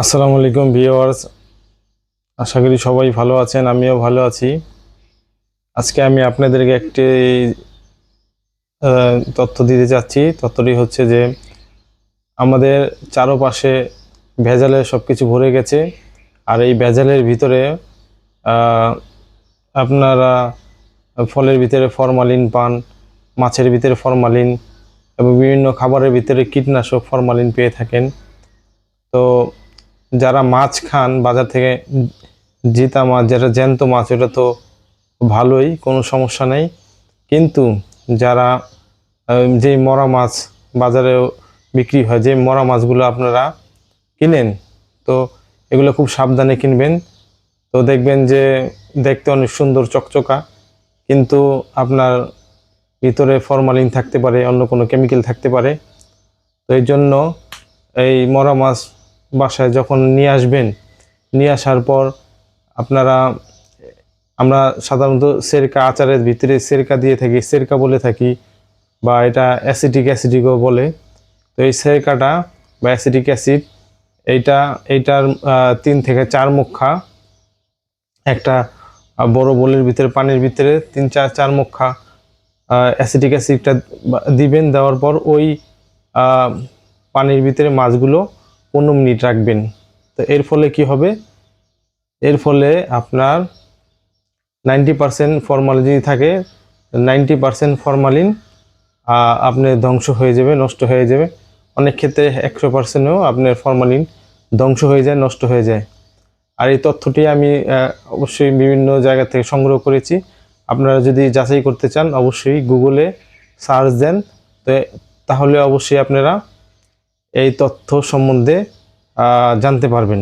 আসসালামু আলাইকুম ভিউয়ার্স, আশা করি সবাই ভালো আছেন। আমিও ভালো আছি। আজকে আমি আপনাদেরকে একটি তথ্য দিতে চাচ্ছি। তথ্যটি হচ্ছে যে আমাদের চারপাশে ভেজালে সব কিছু ভরে গেছে। আর এই ভেজালের ভিতরে আহ, আপনারা ফলের ভিতরে ফরমালিন পান, মাছের ভিতরে ফরমালিন এবং বিভিন্ন খাবারের ভিতরে কীটনাশক ফরমালিন পেয়ে থাকেন। তো যারা মাছ খান বাজার থেকে, জিতা মাছ যেটা জ্যান্ত মাছ, ওটা তো ভালোই, কোনো সমস্যা নেই। কিন্তু যারা যে মরা মাছ বাজারেও বিক্রি হয়, যে মরা মাছগুলো আপনারা কিনেন, তো এগুলো খুব সাবধানে কিনবেন। তো দেখবেন যে দেখতে অনেক সুন্দর চকচকা, কিন্তু আপনার ভিতরে ফরমালিন থাকতে পারে, অন্য কোনো কেমিক্যাল থাকতে পারে। তো এই জন্য এই মরা মাছ বাসায় যখন নিয়ে আসবেন, নিয়ে আসার পর আপনারা, আমরা সাধারণত সেরকা, আচারের ভিতরে সেরকা দিয়ে থাকি, সেরকা বলে থাকি, বা এটা অ্যাসিডিকও বলে। তো এই সেরকাটা বা অ্যাসিডিক অ্যাসিড, এইটার 3 থেকে 4 মুখা একটা বড় বোলের ভিতরে, পানির ভিতরে 3-4 মুখা অ্যাসিডিক অ্যাসিডটা দিবেন। দেওয়ার পর ওই পানির ভিতরে মাছগুলো 15 মিনিট রাখবেন। তো এর ফলে কি হবে? এর ফলে আপনার 90% ফরমালিন যদি থাকে, 90% ফরমালিন আপনার ধ্বংস হয়ে যাবে, নষ্ট হয়ে যাবে। অনেক ক্ষেত্রে 100%ও আপনার ফরমালিন ধ্বংস হয়ে যায়, নষ্ট হয়ে যায়। আর এই তথ্যটি আমি অবশ্যই বিভিন্ন জায়গা থেকে সংগ্রহ করেছি। আপনারা যদি যাচাই করতে চান, অবশ্যই গুগলে সার্চ দেন, তো তাহলে অবশ্যই আপনারা এই তথ্য সম্বন্ধে জানতে পারবেন।